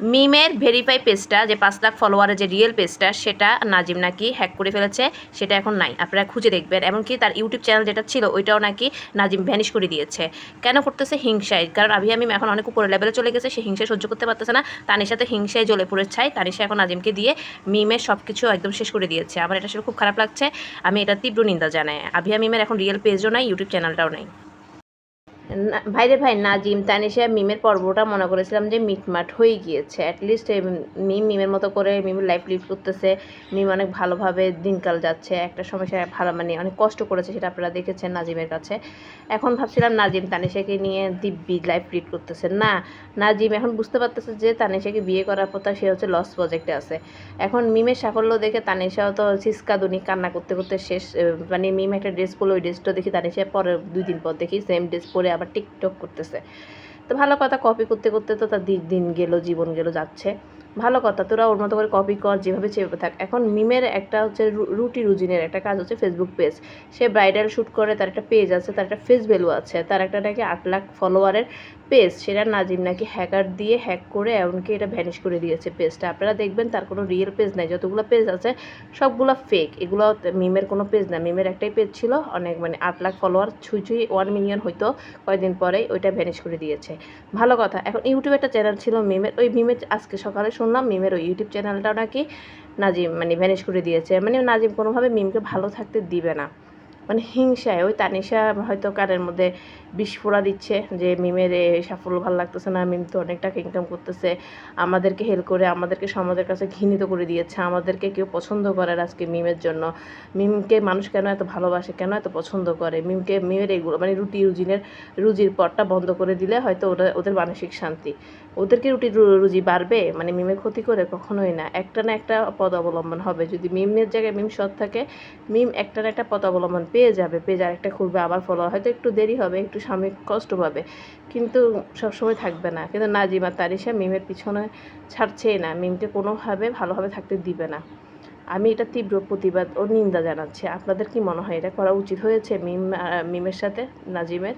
মিমের ভেরিফাই পেজটা যে 5 লাখ ফলোয়ারের যে রিয়েল পেজটা সেটা নাজিম নাকি হ্যাক করে ফেলেছে, সেটা এখন নাই, আপনারা খুঁজে দেখবেন। এমনকি তার ইউটিউব চ্যানেল যেটা ছিল ওইটাও নাকি নাজিম ভ্যানিশ করে দিয়েছে। কেন করতেছে? হিংসায়। কারণ আভিয়া মিম এখন অনেক উপরে লেভেলে চলে গেছে, সে হিংসায় সহ্য করতে পারতেছে না। তানিশা তো হিংসায় জ্বলে পুড়ে ছাই, তানিশা এখন নাজিমকে দিয়ে মিমের সব কিছু একদম শেষ করে দিয়েছে। আমার এটা আসলে খুব খারাপ লাগছে, আমি এটা তীব্র নিন্দা জানাই। আভিয়া মিমের এখন রিয়েল পেজও নাই, ইউটিউব চ্যানেলটাও নাই। ভাইরে ভাই, নাজিম তানিশা মিমের পর্বটা মনে করেছিলাম যে মিটমাট হয়ে গিয়েছে। অ্যাটলিস্ট মিমের মতো করে মিমের লাইফ লিড করতেছে, মিম অনেক ভালোভাবে দিনকাল যাচ্ছে। একটা সময় সে ভালো মানে অনেক কষ্ট করেছে, সেটা আপনারা দেখেছেন নাজিমের কাছে। এখন ভাবছিলাম নাজিম তানিশাকে নিয়ে দিব্যি লাইফ লিড করতেছে। না, নাজিম এখন বুঝতে পারতেছে যে তানিশাকে বিয়ে করার পর সে হচ্ছে লস প্রজেক্টে আছে। এখন মিমের সাফল্য দেখে তানিশাও তো সিসকাদুনি কান্না করতে করতে শেষ। মানে মিম একটা ড্রেস পরলো, ওই ড্রেসটা দেখি তানিশা পরে 2 দিন পর দেখি সেম ড্রেস পরে আবার টিকটক করতেছে। তো ভালো কথা, কপি করতে করতে তো তার দিন গেল, জীবন গেল, যাচ্ছে। ভালো কথা, তোরা ওর মতো করে কপি কর, যেভাবে চেপে থাক। এখন মিমের একটা হচ্ছে রুজিনের একটা কাজ হচ্ছে ফেসবুক পেজ। সে ব্রাইডাল শ্যুট করে, তার একটা পেজ আছে, তার একটা ফেস ভ্যালু আছে, তার একটা নাকি 8 লাখ ফলোয়ারের পেজ। সেটা নাজিম নাকি হ্যাকার দিয়ে হ্যাক করে এমনকি এটা ভ্যানিশ করে দিয়েছে পেজটা। আপনারা দেখবেন তার কোনো রিয়েল পেজ নাই, যতগুলো পেজ আছে সবগুলো ফেক। এগুলো মিমের কোনো পেজ না, মিমের একটাই পেজ ছিল, অনেক মানে 8 লাখ ফলোয়ার, ছুঁই 1 মিলিয়ন হয়তো কয়েকদিন পরেই ওইটা ভ্যানিশ করে দিয়েছে। ভালো কথা, এখন ইউটিউবে একটা চ্যানেল ছিল মিমের, ওই মিমের আজকে সকালে শুনলাম মিমের ওই ইউটিউব চ্যানেলটাও নাকি নাজিম মানে ভ্যানিশ করে দিয়েছে। মানে নাজিম কোনোভাবে মিমকে ভালো থাকতে দিবে না, মানে হিংসায়। ওই তানিশা হয়তো কানের মধ্যে বিস্ফোরা দিচ্ছে যে মিমের সাফল্য ভালো লাগতেছে না, মিম তো অনেক টাকা ইনকাম করতেছে, আমাদেরকে হেল্প করে আমাদেরকে সমাজের কাছে ঘৃণিত করে দিয়েছে, আমাদেরকে কেউ পছন্দ করে আজকে মিমের জন্য। মিমকে মানুষ কেন এত ভালোবাসে, কেন এত পছন্দ করে? মিমের এগুলো মানে রুজির পথটা বন্ধ করে দিলে হয়তো ওদের মানসিক শান্তি। ওদেরকে রুজি বাড়বে মানে মিমের ক্ষতি করে? কখনোই না। একটা না একটা পথ অবলম্বন হবে। যদি মিমের জায়গায় মিম সৎ থাকে, মিম একটা না একটা পথ অবলম্বন পেয়ে যাবে, পেজ আরেকটা খুলবে, আবার ফলোয়ার হয়তো একটু দেরি হবে, একটু সাময়িক কষ্ট পাবে, কিন্তু সবসময় থাকবে না। কিন্তু নাজিম আর তানিশা মিমের পিছনে ছাড়ছেই না, মিমকে কোনোভাবে ভালোভাবে থাকতে দিবে না। আমি এটা তীব্র প্রতিবাদ ও নিন্দা জানাচ্ছি। আপনাদের কি মনে হয় এটা করা উচিত হয়েছে মিমের সাথে নাজিমের?